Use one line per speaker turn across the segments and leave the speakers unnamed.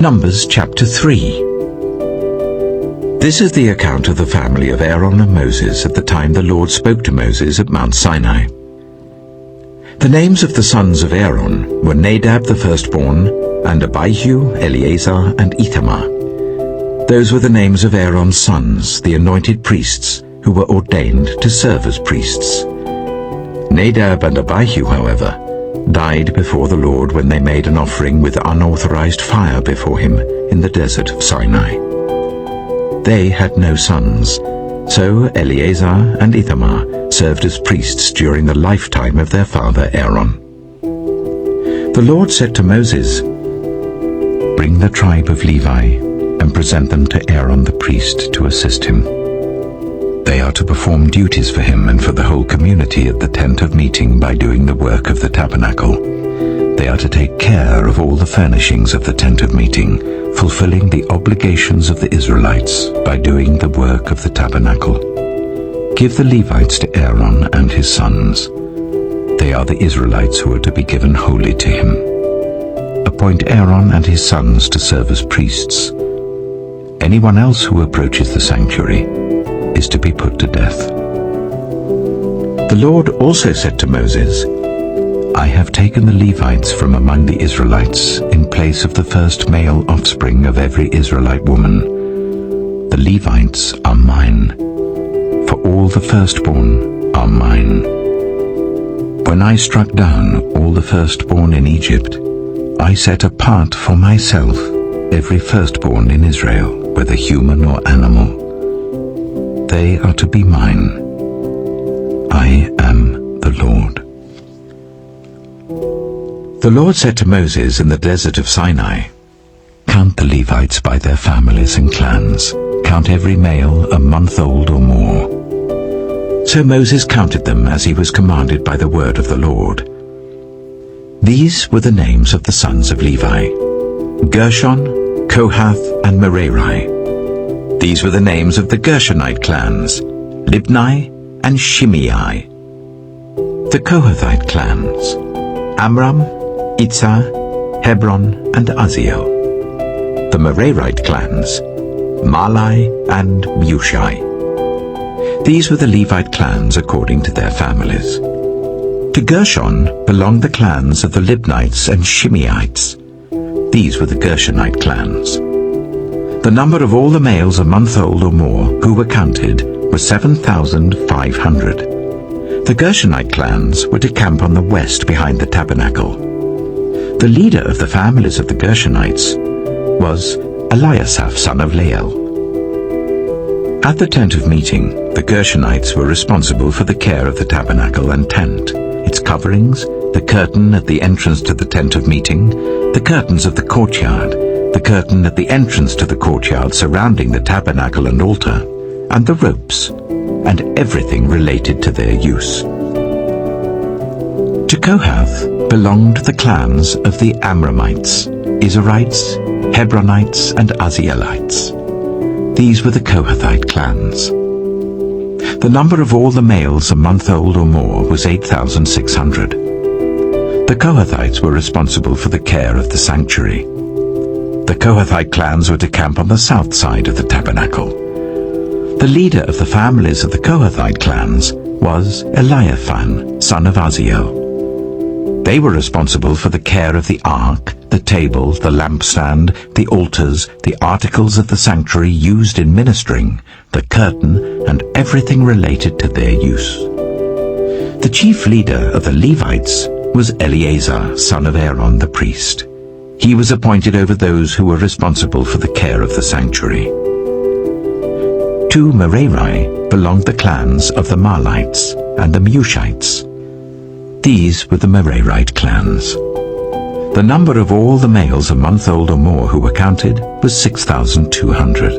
Numbers chapter 3. This is the account of the family of Aaron and Moses at the time the Lord spoke to Moses at Mount Sinai. The names of the sons of Aaron were Nadab the firstborn, and Abihu, Eleazar, and Ithamar. Those were the names of Aaron's sons, the anointed priests, who were ordained to serve as priests. Nadab and Abihu, however, died before the Lord when they made an offering with unauthorized fire before him in the desert of Sinai. They had no sons, so Eleazar and Ithamar served as priests during the lifetime of their father Aaron. The Lord said to Moses, "Bring the tribe of Levi and present them to Aaron the priest to assist him. They are to perform duties for him and for the whole community at the tent of meeting by doing the work of the tabernacle. They are to take care of all the furnishings of the tent of meeting, fulfilling the obligations of the Israelites by doing the work of the tabernacle. Give the Levites to Aaron and his sons. They are the Israelites who are to be given wholly to him. Appoint Aaron and his sons to serve as priests. Anyone else who approaches the sanctuary is to be put to death." The Lord also said to Moses, "I have taken the Levites from among the Israelites in place of the first male offspring of every Israelite woman. The Levites are mine, for all the firstborn are mine. When I struck down all the firstborn in Egypt, I set apart for myself every firstborn in Israel, whether human or animal. They are to be mine. I am the Lord." The Lord said to Moses in the desert of Sinai, "Count the Levites by their families and clans. Count every male a month old or more." So Moses counted them as he was commanded by the word of the Lord. These were the names of the sons of Levi: Gershon, Kohath, and Merari. These were the names of the Gershonite clans: Libni and Shimei. The Kohathite clans: Amram, Itzah, Hebron, and Uzziel. The Merarite clans: Malai and Mushai. These were the Levite clans according to their families. To Gershon belonged the clans of the Libnites and Shimeites. These were the Gershonite clans. The number of all the males a month old or more who were counted was 7,500. The Gershonite clans were to camp on the west behind the tabernacle. The leader of the families of the Gershonites was Eliasaph, son of Lael. At the tent of meeting, the Gershonites were responsible for the care of the tabernacle and tent, its coverings, the curtain at the entrance to the tent of meeting, the curtains of the courtyard, the curtain at the entrance to the courtyard surrounding the tabernacle and altar, and the ropes, and everything related to their use. To Kohath belonged the clans of the Amramites, Izharites, Hebronites, and Uzzielites. These were the Kohathite clans. The number of all the males a month old or more was 8,600. The Kohathites were responsible for the care of the sanctuary. The Kohathite clans were to camp on the south side of the tabernacle. The leader of the families of the Kohathite clans was Eliaphan, son of Uzziel. They were responsible for the care of the ark, the table, the lampstand, the altars, the articles of the sanctuary used in ministering, the curtain, and everything related to their use. The chief leader of the Levites was Eleazar, son of Aaron the priest. He was appointed over those who were responsible for the care of the sanctuary. To Merari belonged the clans of the Mahlites and the Mushites. These were the Merarite clans. The number of all the males a month old or more who were counted was 6,200.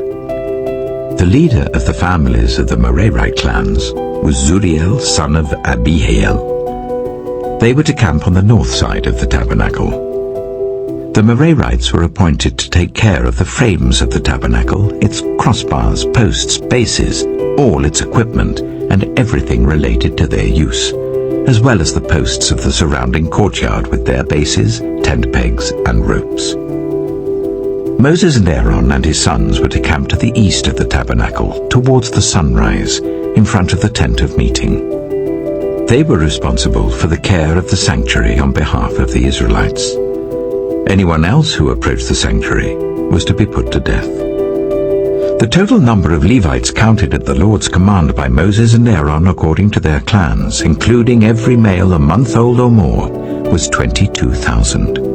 The leader of the families of the Merarite clans was Zuriel, son of Abihail. They were to camp on the north side of the tabernacle. The Merarites were appointed to take care of the frames of the tabernacle, its crossbars, posts, bases, all its equipment, and everything related to their use, as well as the posts of the surrounding courtyard with their bases, tent pegs, and ropes. Moses and Aaron and his sons were to camp to the east of the tabernacle, towards the sunrise, in front of the tent of meeting. They were responsible for the care of the sanctuary on behalf of the Israelites. Anyone else who approached the sanctuary was to be put to death. The total number of Levites counted at the Lord's command by Moses and Aaron according to their clans, including every male a month old or more, was 22,000.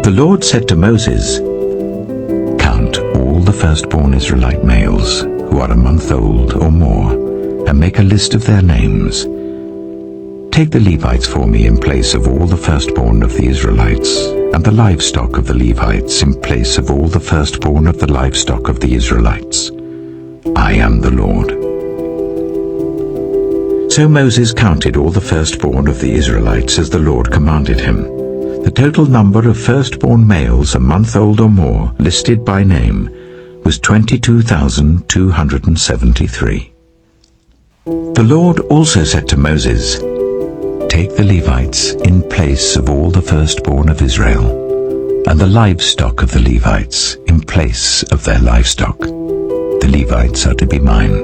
The Lord said to Moses, "Count all the firstborn Israelite males who are a month old or more, and make a list of their names. Take the Levites for me in place of all the firstborn of the Israelites, and the livestock of the Levites in place of all the firstborn of the livestock of the Israelites. I am the Lord." So Moses counted all the firstborn of the Israelites as the Lord commanded him. The total number of firstborn males a month old or more, listed by name, was 22,273. The Lord also said to Moses, "Take the Levites in place of all the firstborn of Israel, and the livestock of the Levites in place of their livestock. The Levites are to be mine.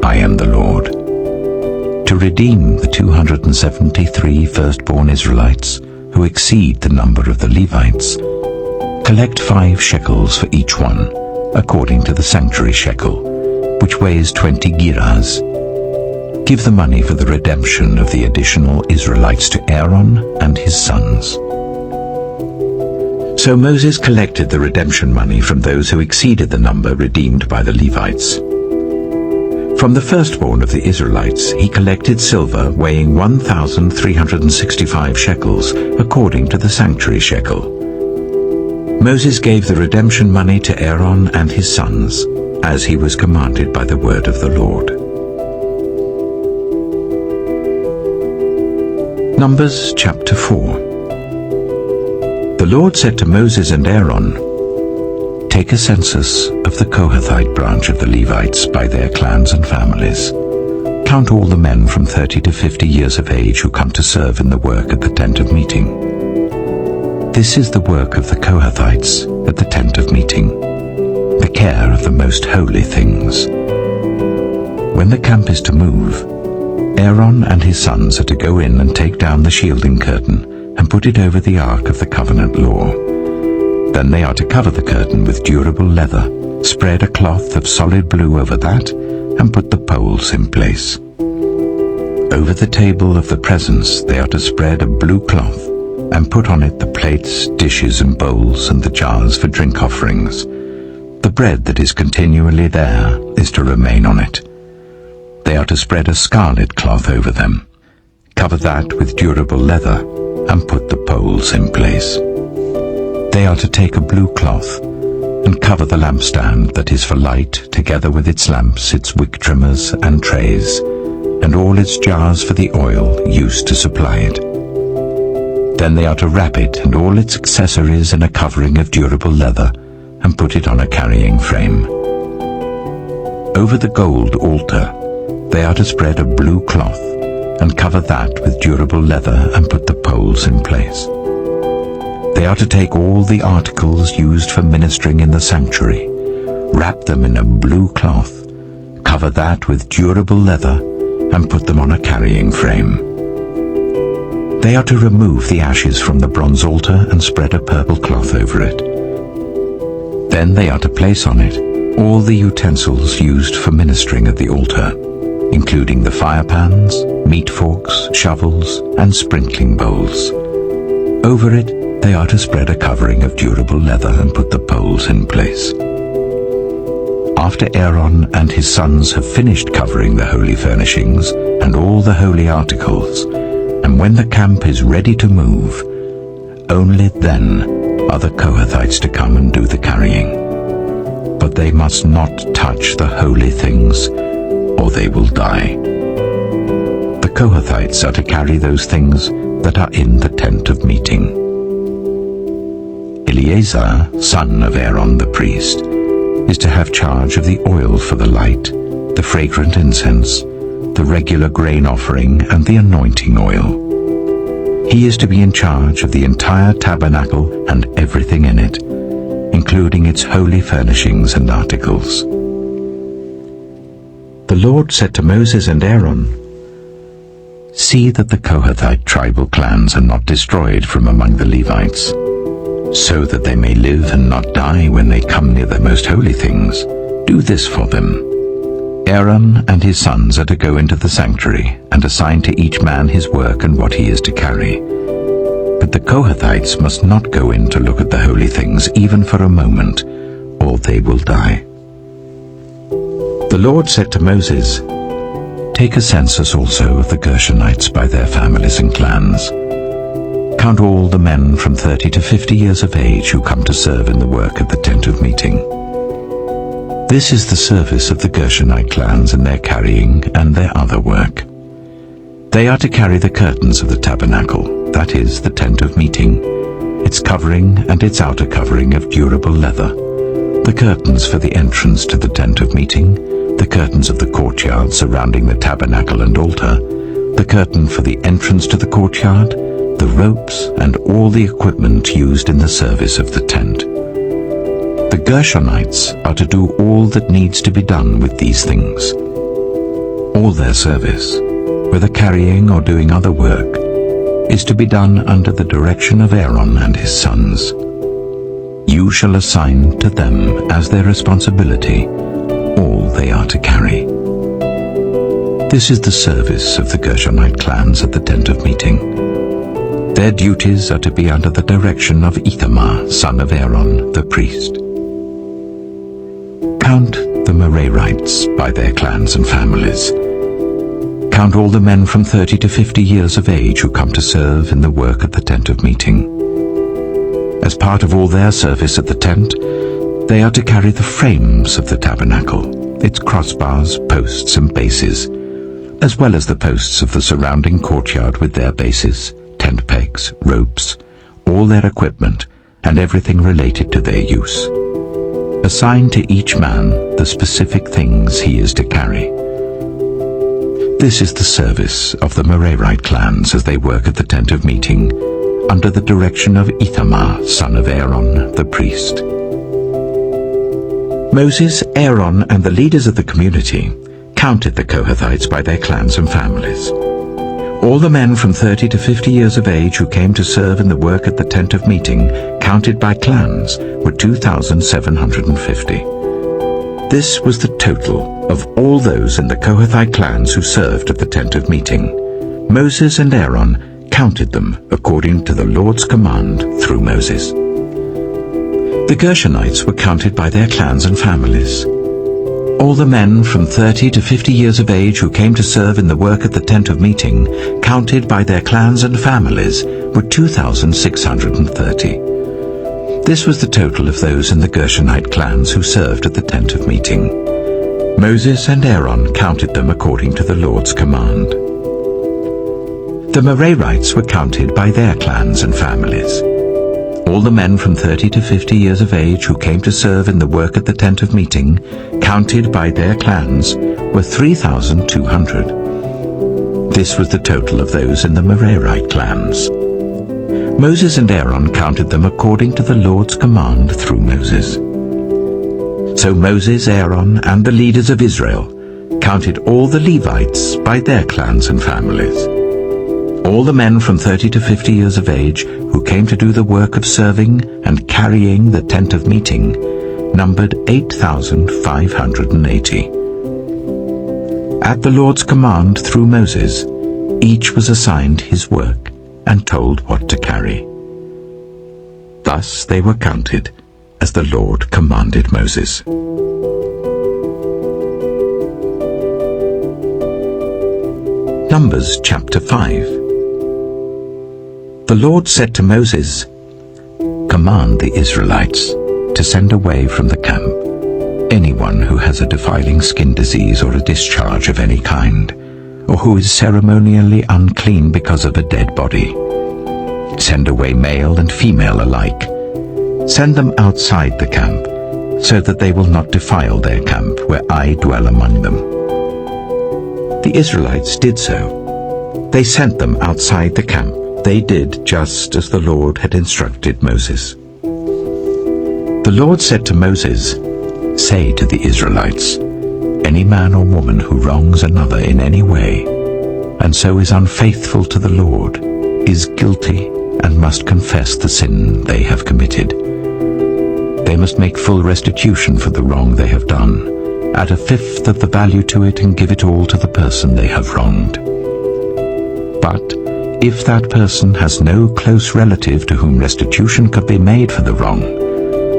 I am the Lord. To redeem the 273 firstborn Israelites who exceed the number of the Levites, collect 5 shekels for each one, according to the sanctuary shekel, which weighs 20 gerahs. Give the money for the redemption of the additional Israelites to Aaron and his sons." So Moses collected the redemption money from those who exceeded the number redeemed by the Levites. From the firstborn of the Israelites he collected silver weighing 1,365 shekels, according to the sanctuary shekel. Moses gave the redemption money to Aaron and his sons, as he was commanded by the word of the Lord. Numbers chapter 4. The Lord said to Moses and Aaron, "Take a census of the Kohathite branch of the Levites by their clans and families. Count all the men from 30 to 50 years of age who come to serve in the work at the tent of meeting. This is the work of the Kohathites at the tent of meeting, the care of the most holy things. When the camp is to move, Aaron and his sons are to go in and take down the shielding curtain and put it over the Ark of the Covenant law. Then they are to cover the curtain with durable leather, spread a cloth of solid blue over that, and put the poles in place. Over the table of the presence they are to spread a blue cloth and put on it the plates, dishes and bowls and the jars for drink offerings. The bread that is continually there is to remain on it. They are to spread a scarlet cloth over them, cover that with durable leather, and put the poles in place. They are to take a blue cloth and cover the lampstand that is for light, together with its lamps, its wick trimmers and trays, and all its jars for the oil used to supply it. Then they are to wrap it and all its accessories in a covering of durable leather and put it on a carrying frame. Over the gold altar they are to spread a blue cloth and cover that with durable leather and put the poles in place. They are to take all the articles used for ministering in the sanctuary, wrap them in a blue cloth, cover that with durable leather, and put them on a carrying frame. They are to remove the ashes from the bronze altar and spread a purple cloth over it. Then they are to place on it all the utensils used for ministering at the altar, including the fire pans, meat forks, shovels, and sprinkling bowls. Over it they are to spread a covering of durable leather and put the poles in place. After Aaron and his sons have finished covering the holy furnishings and all the holy articles, and when the camp is ready to move, only then are the Kohathites to come and do the carrying. But they must not touch the holy things, or they will die. The Kohathites are to carry those things that are in the tent of meeting. Eleazar, son of Aaron the priest, is to have charge of the oil for the light, the fragrant incense, the regular grain offering, and the anointing oil. He is to be in charge of the entire tabernacle and everything in it, including its holy furnishings and articles. The Lord said to Moses and Aaron, "See that the Kohathite tribal clans are not destroyed from among the Levites, so that they may live and not die when they come near the most holy things. Do this for them. Aaron and his sons are to go into the sanctuary and assign to each man his work and what he is to carry. But the Kohathites must not go in to look at the holy things even for a moment, or they will die." The Lord said to Moses, "Take a census also of the Gershonites by their families and clans. Count all the men from 30 to 50 years of age who come to serve in the work of the tent of meeting. This is the service of the Gershonite clans in their carrying and their other work. They are to carry the curtains of the tabernacle, that is, the tent of meeting, its covering and its outer covering of durable leather, the curtains for the entrance to the tent of meeting, the curtains of the courtyard surrounding the tabernacle and altar, the curtain for the entrance to the courtyard, the ropes and all the equipment used in the service of the tent. The Gershonites are to do all that needs to be done with these things. All their service, whether carrying or doing other work, is to be done under the direction of Aaron and his sons. You shall assign to them as their responsibility all they are to carry. This is the service of the Gershonite clans at the tent of meeting. Their duties are to be under the direction of Ithamar, son of Aaron, the priest. Count the Merarites by their clans and families. Count all the men from 30 to 50 years of age who come to serve in the work at the tent of meeting. As part of all their service at the tent, they are to carry the frames of the tabernacle, its crossbars, posts and bases, as well as the posts of the surrounding courtyard with their bases, tent pegs, ropes, all their equipment, and everything related to their use. Assign to each man the specific things he is to carry. This is the service of the Merarite clans as they work at the tent of meeting, under the direction of Ithamar, son of Aaron, the priest. Moses, Aaron, and the leaders of the community counted the Kohathites by their clans and families. All the men from 30 to 50 years of age who came to serve in the work at the tent of meeting, counted by clans, were 2,750. This was the total of all those in the Kohathite clans who served at the tent of meeting. Moses and Aaron counted them according to the Lord's command through Moses. The Gershonites were counted by their clans and families. All the men from 30 to 50 years of age who came to serve in the work at the tent of meeting, counted by their clans and families, were 2,630. This was the total of those in the Gershonite clans who served at the tent of meeting. Moses and Aaron counted them according to the Lord's command. The Merarites were counted by their clans and families. All the men from 30 to 50 years of age who came to serve in the work at the tent of meeting, counted by their clans, were 3,200. This was the total of those in the Merarite clans. Moses and Aaron counted them according to the Lord's command through Moses. So Moses, Aaron, and the leaders of Israel counted all the Levites by their clans and families. All the men from 30 to 50 years of age who came to do the work of serving and carrying the tent of meeting numbered 8,580. At the Lord's command through Moses, each was assigned his work and told what to carry. Thus they were counted as the Lord commanded Moses. Numbers chapter 5. The Lord said to Moses, "Command the Israelites to send away from the camp anyone who has a defiling skin disease or a discharge of any kind, or who is ceremonially unclean because of a dead body. Send away male and female alike. Send them outside the camp, so that they will not defile their camp where I dwell among them." The Israelites did so. They sent them outside the camp. They did just as the Lord had instructed Moses. The Lord said to Moses, "Say to the Israelites, any man or woman who wrongs another in any way, and so is unfaithful to the Lord, is guilty and must confess the sin they have committed. They must make full restitution for the wrong they have done, add a fifth of the value to it and give it all to the person they have wronged. But if that person has no close relative to whom restitution could be made for the wrong,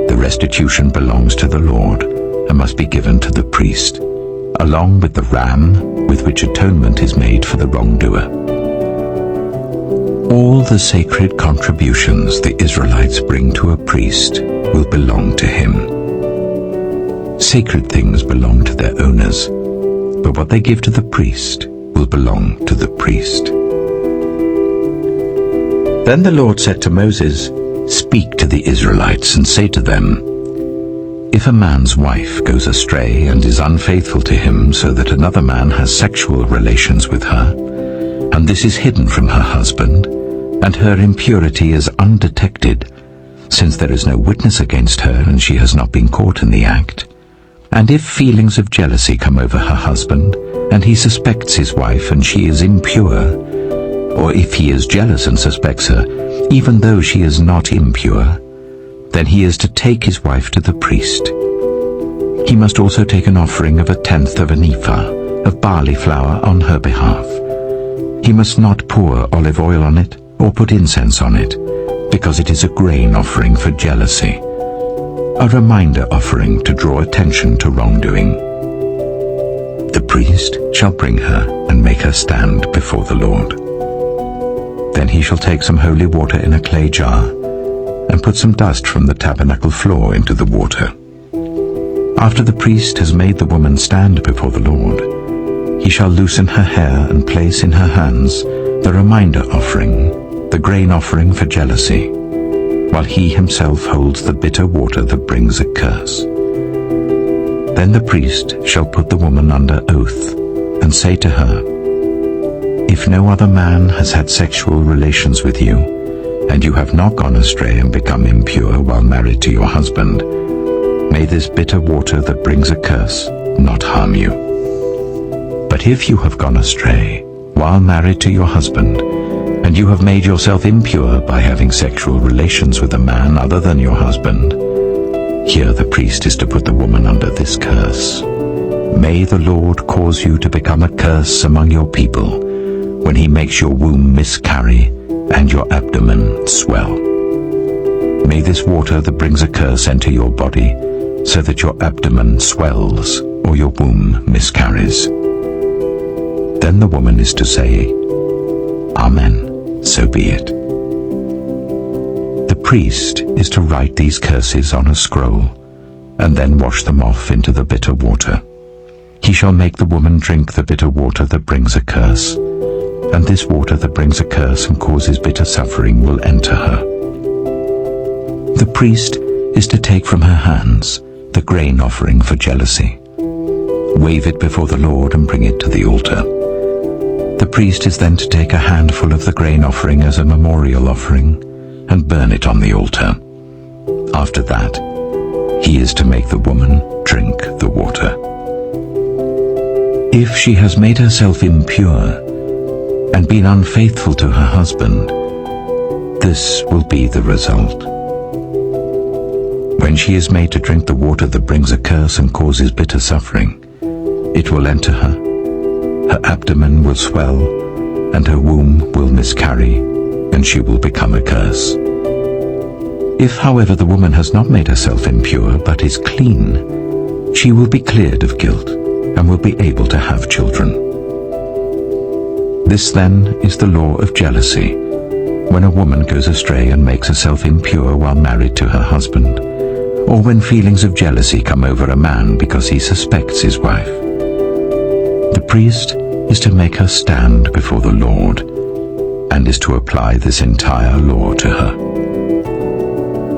the restitution belongs to the Lord and must be given to the priest, along with the ram with which atonement is made for the wrongdoer. All the sacred contributions the Israelites bring to a priest will belong to him. Sacred things belong to their owners, but what they give to the priest will belong to the priest." Then the Lord said to Moses, "Speak to the Israelites and say to them, if a man's wife goes astray and is unfaithful to him so that another man has sexual relations with her, and this is hidden from her husband, and her impurity is undetected, since there is no witness against her and she has not been caught in the act, and if feelings of jealousy come over her husband, and he suspects his wife and she is impure, or if he is jealous and suspects her, even though she is not impure, then he is to take his wife to the priest. He must also take an offering of 1/10 of an ephah of barley flour on her behalf. He must not pour olive oil on it or put incense on it, because it is a grain offering for jealousy, a reminder offering to draw attention to wrongdoing. The priest shall bring her and make her stand before the Lord. Then he shall take some holy water in a clay jar and put some dust from the tabernacle floor into the water. After the priest has made the woman stand before the Lord, he shall loosen her hair and place in her hands the reminder offering, the grain offering for jealousy, while he himself holds the bitter water that brings a curse. Then the priest shall put the woman under oath and say to her, "If no other man has had sexual relations with you, and you have not gone astray and become impure while married to your husband, may this bitter water that brings a curse not harm you. But if you have gone astray while married to your husband, and you have made yourself impure by having sexual relations with a man other than your husband, here the priest is to put the woman under this curse. May the Lord cause you to become a curse among your people when he makes your womb miscarry and your abdomen swell. May this water that brings a curse enter your body, so that your abdomen swells or your womb miscarries." Then the woman is to say, "Amen, so be it." The priest is to write these curses on a scroll, and then wash them off into the bitter water. He shall make the woman drink the bitter water that brings a curse, and this water that brings a curse and causes bitter suffering will enter her. The priest is to take from her hands the grain offering for jealousy, wave it before the Lord and bring it to the altar. The priest is then to take a handful of the grain offering as a memorial offering and burn it on the altar. After that, he is to make the woman drink the water. If she has made herself impure and been unfaithful to her husband, this will be the result. When she is made to drink the water that brings a curse and causes bitter suffering, it will enter her, her abdomen will swell, and her womb will miscarry, and she will become a curse. If, however, the woman has not made herself impure, but is clean, she will be cleared of guilt and will be able to have children. This then is the law of jealousy, when a woman goes astray and makes herself impure while married to her husband, or when feelings of jealousy come over a man because he suspects his wife. The priest is to make her stand before the Lord, and is to apply this entire law to her.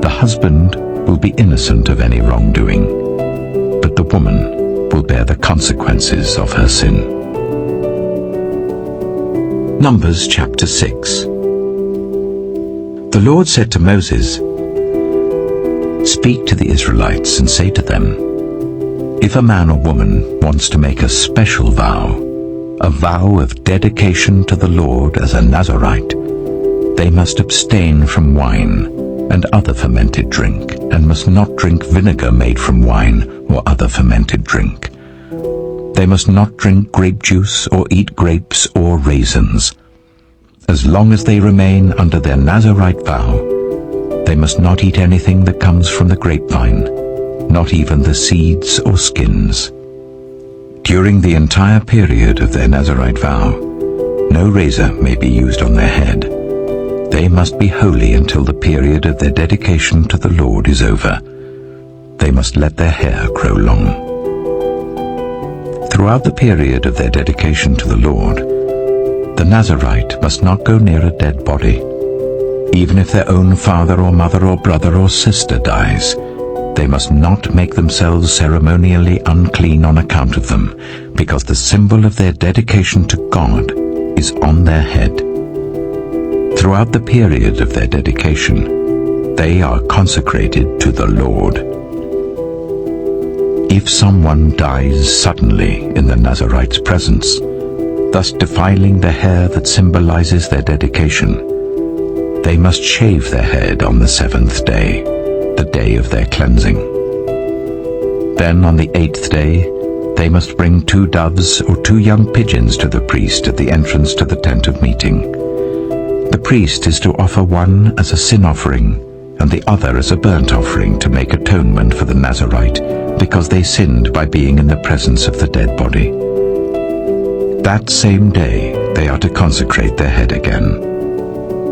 The husband will be innocent of any wrongdoing, but the woman will bear the consequences of her sin. Numbers chapter 6. The Lord said to Moses, "Speak to the Israelites and say to them, if a man or woman wants to make a special vow, a vow of dedication to the Lord as a Nazirite, they must abstain from wine and other fermented drink, and must not drink vinegar made from wine or other fermented drink. They must not drink grape juice or eat grapes or raisins. As long as they remain under their Nazirite vow, they must not eat anything that comes from the grapevine, not even the seeds or skins. During the entire period of their Nazirite vow, no razor may be used on their head. They must be holy until the period of their dedication to the Lord is over. They must let their hair grow long. Throughout the period of their dedication to the Lord, the Nazirite must not go near a dead body. Even if their own father or mother or brother or sister dies, they must not make themselves ceremonially unclean on account of them, because the symbol of their dedication to God is on their head. Throughout the period of their dedication, they are consecrated to the Lord. If someone dies suddenly in the Nazirite's presence, thus defiling the hair that symbolizes their dedication, they must shave their head on the 7th day, the day of their cleansing. Then on the 8th day, they must bring 2 doves or 2 young pigeons to the priest at the entrance to the tent of meeting. The priest is to offer one as a sin offering and the other as a burnt offering to make atonement for the Nazirite, because they sinned by being in the presence of the dead body. That same day they are to consecrate their head again.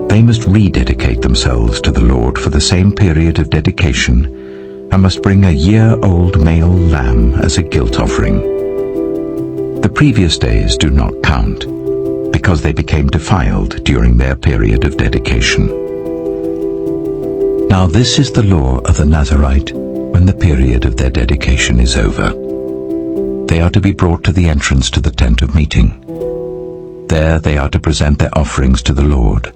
They must rededicate themselves to the Lord for the same period of dedication, and must bring a year-old male lamb as a guilt offering. The previous days do not count, because they became defiled during their period of dedication. Now this is the law of the Nazirite when the period of their dedication is over. They are to be brought to the entrance to the tent of meeting. There they are to present their offerings to the Lord: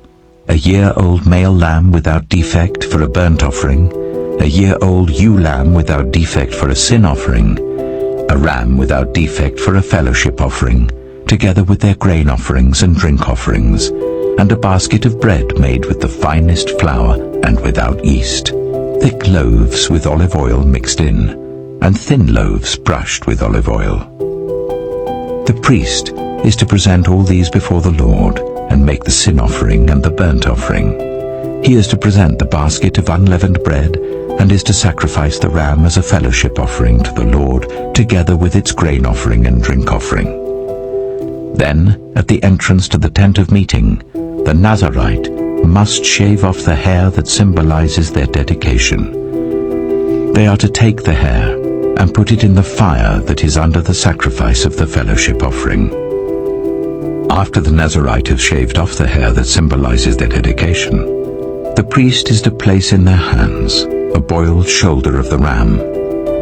a year-old male lamb without defect for a burnt offering, a year-old ewe lamb without defect for a sin offering, a ram without defect for a fellowship offering, together with their grain offerings and drink offerings, and a basket of bread made with the finest flour and without yeast, thick loaves with olive oil mixed in, and thin loaves brushed with olive oil. The priest is to present all these before the Lord, and make the sin offering and the burnt offering. He is to present the basket of unleavened bread, and is to sacrifice the ram as a fellowship offering to the Lord, together with its grain offering and drink offering. Then, at the entrance to the tent of meeting, the Nazirite must shave off the hair that symbolizes their dedication. They are to take the hair and put it in the fire that is under the sacrifice of the fellowship offering. After the Nazirite has shaved off the hair that symbolizes their dedication, the priest is to place in their hands a boiled shoulder of the ram,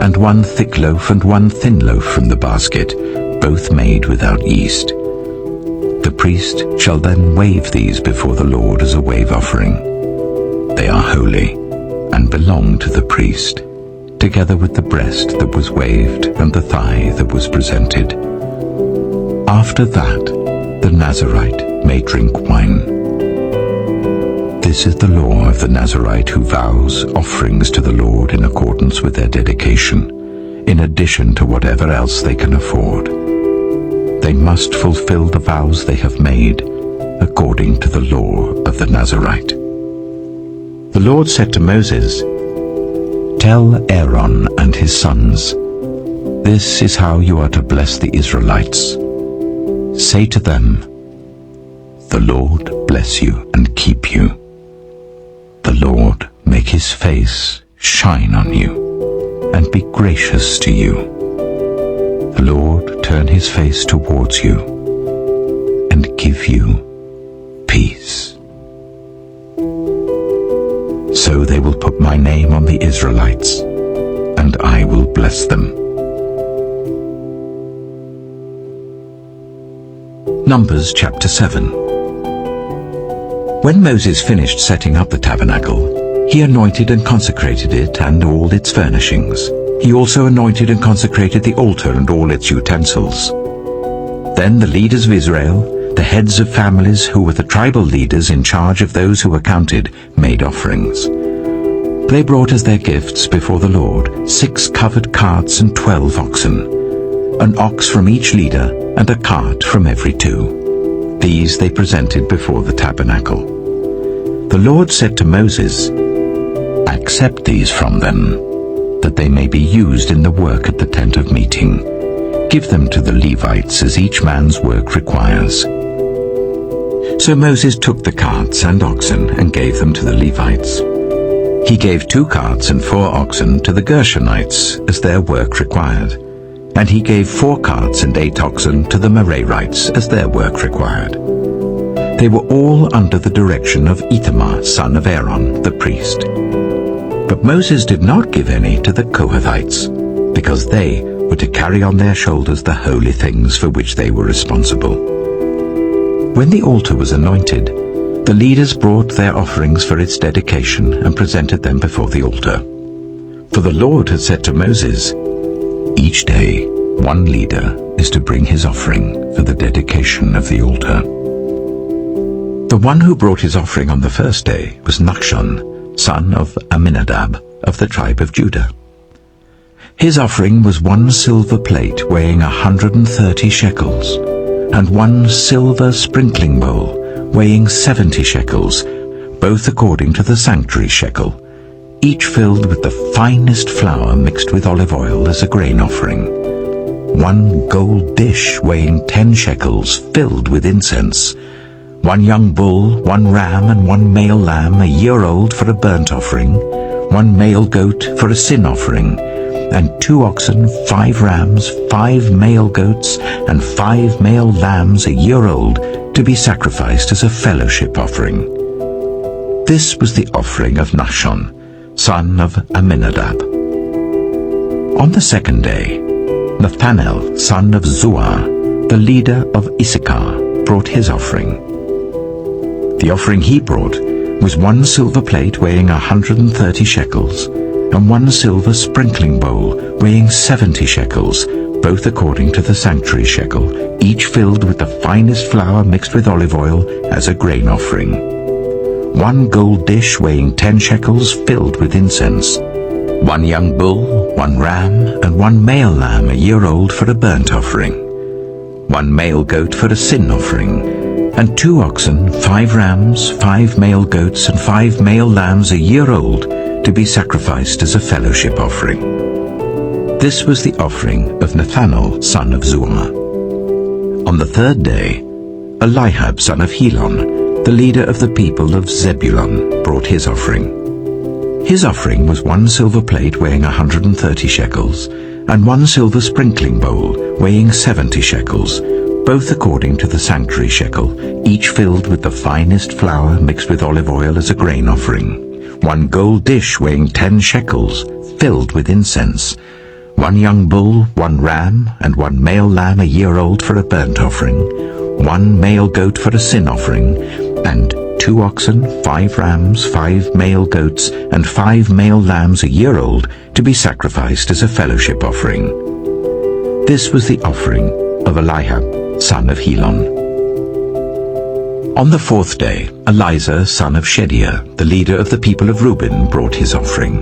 and 1 thick loaf and 1 thin loaf from the basket, both made without yeast. The priest shall then wave these before the Lord as a wave offering. They are holy and belong to the priest, together with the breast that was waved and the thigh that was presented. After that, the Nazirite may drink wine. This is the law of the Nazirite who vows offerings to the Lord in accordance with their dedication, in addition to whatever else they can afford. They must fulfill the vows they have made, according to the law of the Nazirite. The Lord said to Moses, "Tell Aaron and his sons, this is how you are to bless the Israelites. Say to them, the Lord bless you and keep you. The Lord make his face shine on you and be gracious to you. The Lord turn his face towards you and give you peace." So they will put my name on the Israelites, and I will bless them. Numbers chapter 7. When Moses finished setting up the tabernacle, He anointed and consecrated it and all its furnishings. He also anointed and consecrated the altar and all its utensils. Then the leaders of Israel, the heads of families who were the tribal leaders in charge of those who were counted, made offerings. They brought as their gifts before the Lord 6 covered carts and 12 oxen, an ox from each leader and a cart from every 2. These they presented before the tabernacle. The Lord said to Moses, "Accept these from them, that they may be used in the work at the tent of meeting. Give them to the Levites as each man's work requires." So Moses took the carts and oxen and gave them to the Levites. He gave 2 carts and 4 oxen to the Gershonites as their work required, and he gave 4 carts and 8 oxen to the Merarites as their work required. They were all under the direction of Ithamar, son of Aaron, the priest. But Moses did not give any to the Kohathites, because they were to carry on their shoulders the holy things for which they were responsible. When the altar was anointed, the leaders brought their offerings for its dedication and presented them before the altar. For the Lord had said to Moses, "Each day 1 leader is to bring his offering for the dedication of the altar." The one who brought his offering on the first day was Nachshon, son of Amminadab, of the tribe of Judah. His offering was 1 silver plate weighing 130 shekels, and 1 silver sprinkling bowl weighing 70 shekels, both according to the sanctuary shekel, each filled with the finest flour mixed with olive oil as a grain offering. 1 gold dish weighing 10 shekels filled with incense, 1 young bull, 1 ram, and 1 male lamb a year old for a burnt offering, 1 male goat for a sin offering, and 2 oxen, 5 rams, 5 male goats, and 5 male lambs a year old to be sacrificed as a fellowship offering. This was the offering of Nachshon, son of Amminadab. On the second day, Nathanael, son of Zuar, the leader of Issachar, brought his offering. The offering he brought was 1 silver plate weighing 130 shekels, and 1 silver sprinkling bowl weighing 70 shekels, both according to the sanctuary shekel, each filled with the finest flour mixed with olive oil as a grain offering. 1 gold dish weighing 10 shekels filled with incense, 1 young bull, 1 ram, and 1 male lamb a year old for a burnt offering, 1 male goat for a sin offering, and 2 oxen, 5 rams, 5 male goats, and 5 male lambs a year old to be sacrificed as a fellowship offering. This was the offering of Nathanael, son of Zuar. On the third day, Eliab, son of Helon, the leader of the people of Zebulun, brought his offering. His offering was 1 silver plate weighing 130 shekels, and 1 silver sprinkling bowl weighing 70 shekels, both according to the sanctuary shekel, each filled with the finest flour mixed with olive oil as a grain offering. 1 gold dish weighing 10 shekels, filled with incense, 1 young bull, 1 ram, and 1 male lamb a year old for a burnt offering, 1 male goat for a sin offering, and 2 oxen, 5 rams, 5 male goats, and 5 male lambs a year old to be sacrificed as a fellowship offering. This was the offering of Eliab, son of Helon. On the fourth day, Elizur, son of Shedaiah, the leader of the people of Reuben, brought his offering.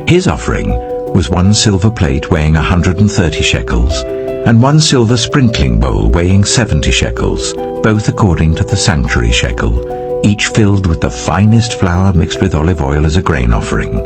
His offering was 1 silver plate weighing 130 shekels, and 1 silver sprinkling bowl weighing 70 shekels, both according to the sanctuary shekel, each filled with the finest flour mixed with olive oil as a grain offering,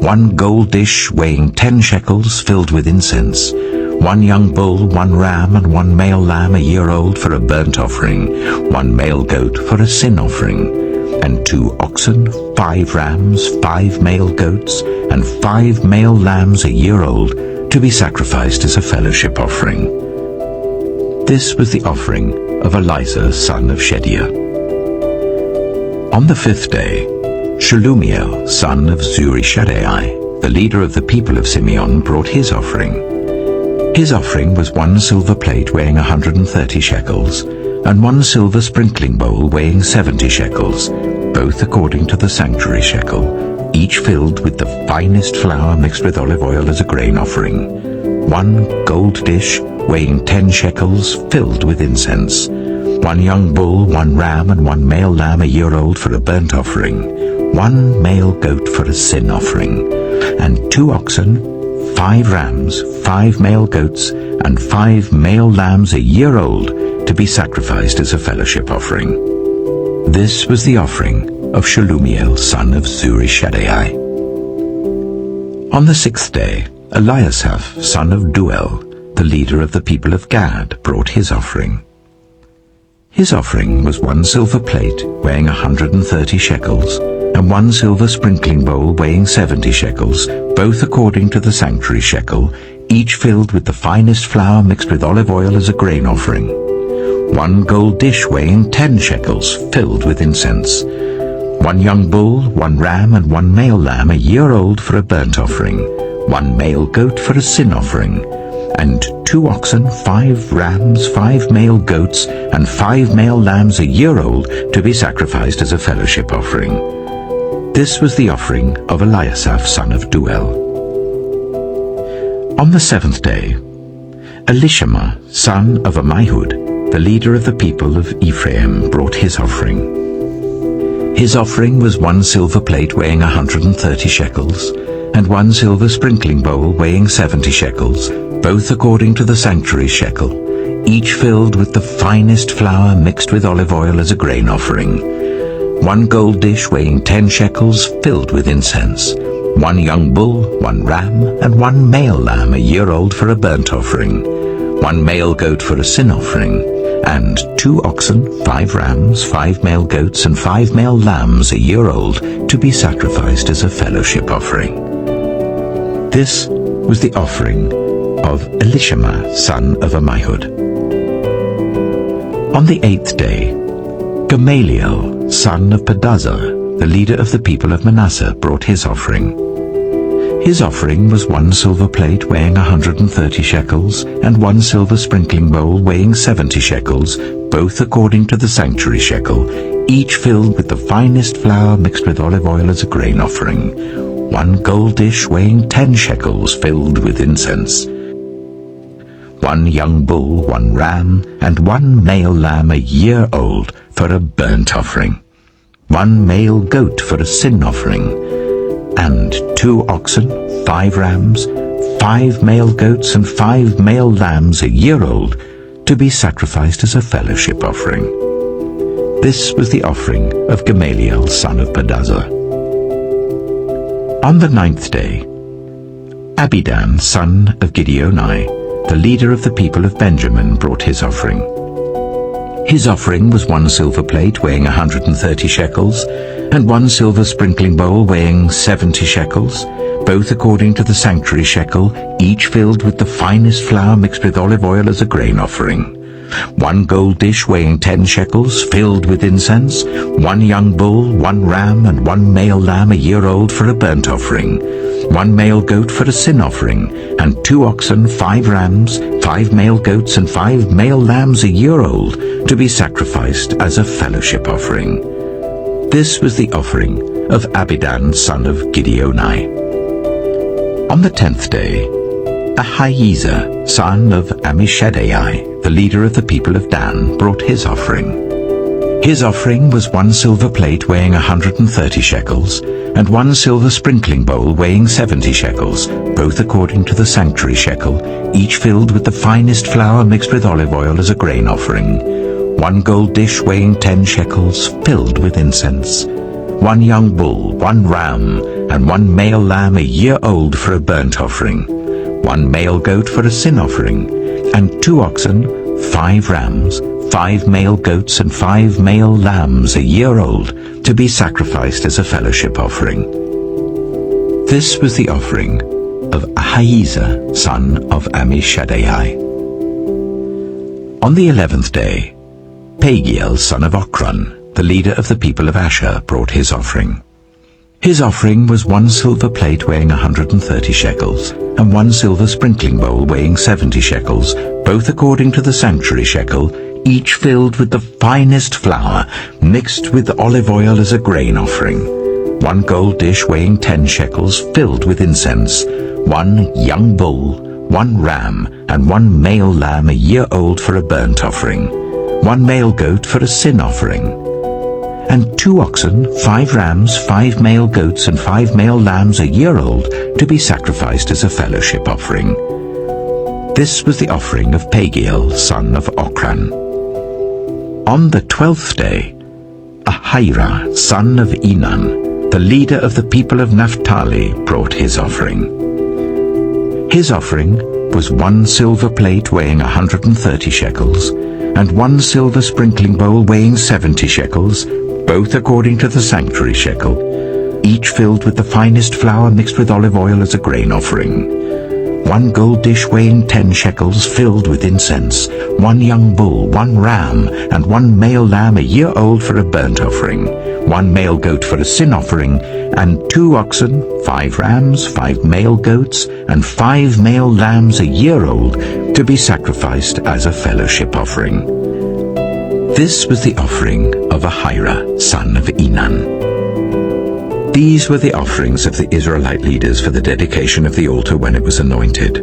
1 gold dish weighing 10 shekels filled with incense, 1 young bull, 1 ram, and 1 male lamb a year old for a burnt offering, 1 male goat for a sin offering, and 2 oxen, 5 rams, 5 male goats, and 5 male lambs a year old to be sacrificed as a fellowship offering. This was the offering of Elizur, son of Shedaiah. On the fifth day, Shelumiel, son of Zurishaddai, the leader of the people of Simeon, brought his offering. His offering was 1 silver plate weighing 130 shekels, and 1 silver sprinkling bowl weighing 70 shekels, both according to the sanctuary shekel, each filled with the finest flour mixed with olive oil as a grain offering. 1 gold dish weighing 10 shekels filled with incense. 1 young bull, 1 ram, and 1 male lamb a year old for a burnt offering. 1 male goat for a sin offering. And 2 oxen, 5 rams, 5 male goats, and 5 male lambs a year old to be sacrificed as a fellowship offering. This was the offering of Shelumiel, son of Zurishaddai. On the 6th day, Eliasaph, son of Duel, the leader of the people of Gad, brought his offering. His offering was 1 silver plate weighing 130 shekels, and 1 silver sprinkling bowl weighing 70 shekels, both according to the sanctuary shekel, each filled with the finest flour mixed with olive oil as a grain offering. 1 gold dish weighing 10 shekels, filled with incense. 1 young bull, 1 ram, and 1 male lamb a year old for a burnt offering. 1 male goat for a sin offering. And 2 oxen, 5 rams, 5 male goats, and 5 male lambs a year old to be sacrificed as a fellowship offering. This was the offering of Eliasaph, son of Duel. On the 7th day, Elishama, son of Ammihud, the leader of the people of Ephraim, brought his offering. His offering was 1 silver plate weighing 130 shekels, and 1 silver sprinkling bowl weighing 70 shekels, both according to the sanctuary shekel, each filled with the finest flour mixed with olive oil as a grain offering. 1 gold dish weighing 10 shekels, filled with incense. 1 young bull, 1 ram, and 1 male lamb a year old for a burnt offering. 1 male goat for a sin offering. And 2 oxen, 5 rams, 5 male goats, and 5 male lambs a year old to be sacrificed as a fellowship offering. This was the offering of Elishama, son of Ammihud. On the 8th day, Gamaliel, son of Pedazur, the leader of the people of Manasseh, brought his offering. His offering was 1 silver plate weighing 130 shekels, and 1 silver sprinkling bowl weighing 70 shekels, both according to the sanctuary shekel, each filled with the finest flour mixed with olive oil as a grain offering. 1 gold dish weighing 10 shekels, filled with incense. 1 young bull, 1 ram, and 1 male lamb a year old for a burnt offering. 1 male goat for a sin offering. And 2 oxen, 5 rams, 5 male goats, and 5 male lambs a year old to be sacrificed as a fellowship offering. This was the offering of Gamaliel, son of Pedazur. On the 9th day, Abidan, son of Gideoni, the leader of the people of Benjamin, brought his offering. His offering was 1 silver plate weighing 130 shekels, and 1 silver sprinkling bowl weighing 70 shekels, both according to the sanctuary shekel, each filled with the finest flour mixed with olive oil as a grain offering. 1 gold dish weighing 10 shekels, filled with incense. 1 young bull, 1 ram, and 1 male lamb a year old for a burnt offering. 1 male goat for a sin offering, and 2 oxen, 5 rams, 5 male goats, and 5 male lambs a year old to be sacrificed as a fellowship offering. This was the offering of Abidan, son of Gideoni. On the 10th day, Ahiezer, son of Ammishaddai, the leader of the people of Dan, brought his offering. His offering was 1 silver plate weighing 130 shekels, and 1 silver sprinkling bowl weighing 70 shekels, both according to the sanctuary shekel, each filled with the finest flour mixed with olive oil as a grain offering. 1 gold dish weighing 10 shekels, filled with incense. 1 young bull, 1 ram, and 1 male lamb a year old for a burnt offering. 1 male goat for a sin offering, and 2 oxen, 5 rams, 5 male goats, and 5 male lambs a year old to be sacrificed as a fellowship offering. This was the offering of Ahiezer, son of Ammishaddai. On the 11th day, Pagiel, son of Ochran, the leader of the people of Asher, brought his offering. His offering was 1 silver plate weighing 130 shekels, and 1 silver sprinkling bowl weighing 70 shekels, both according to the sanctuary shekel, each filled with the finest flour, mixed with olive oil as a grain offering. 1 gold dish weighing 10 shekels filled with incense, 1 young bull, 1 ram, and 1 male lamb a year old for a burnt offering, 1 male goat for a sin offering, and 2 oxen, 5 rams, 5 male goats, and 5 male lambs a year old to be sacrificed as a fellowship offering. This was the offering of Pagiel, son of Ochran. On the 12th day, Ahira, son of Enan, the leader of the people of Naphtali, brought his offering. His offering was 1 silver plate weighing 130 shekels, and 1 silver sprinkling bowl weighing 70 shekels, both according to the sanctuary shekel, each filled with the finest flour mixed with olive oil as a grain offering. 1 gold dish weighing 10 shekels filled with incense, 1 young bull, 1 ram, and 1 male lamb a year old for a burnt offering, 1 male goat for a sin offering, and 2 oxen, 5 rams, 5 male goats, and 5 male lambs a year old to be sacrificed as a fellowship offering. This was the offering of Ahira, son of Enan. These were the offerings of the Israelite leaders for the dedication of the altar when it was anointed: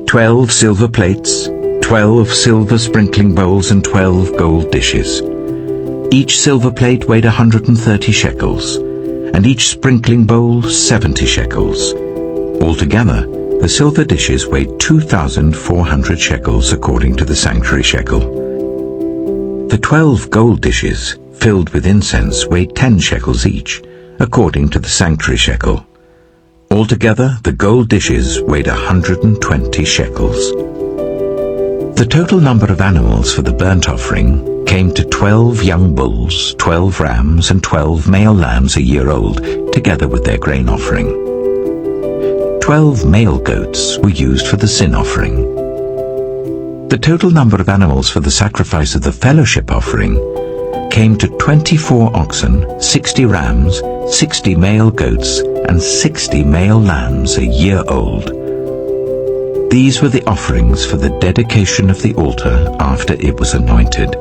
12 silver plates, 12 silver sprinkling bowls, and 12 gold dishes. Each silver plate weighed 130 shekels, and each sprinkling bowl 70 shekels. Altogether, the silver dishes weighed 2,400 shekels according to the sanctuary shekel. The 12 gold dishes, filled with incense, weighed 10 shekels each, according to the sanctuary shekel. Altogether, the gold dishes weighed 120 shekels. The total number of animals for the burnt offering came to 12 young bulls, 12 rams, and 12 male lambs a year old, together with their grain offering. 12 male goats were used for the sin offering. The total number of animals for the sacrifice of the fellowship offering came to 24 oxen, 60 rams, 60 male goats, and 60 male lambs a year old. These were the offerings for the dedication of the altar after it was anointed.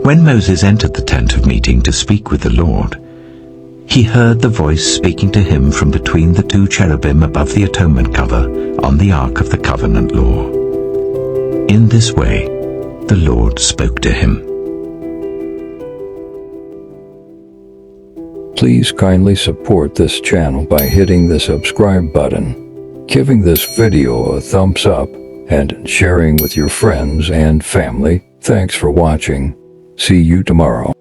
When Moses entered the tent of meeting to speak with the Lord, he heard the voice speaking to him from between the 2 cherubim above the atonement cover on the ark of the covenant law. In this way, the Lord spoke to him.
Please kindly support this channel by hitting the subscribe button, giving this video a thumbs up, and sharing with your friends and family. Thanks for watching. See you tomorrow.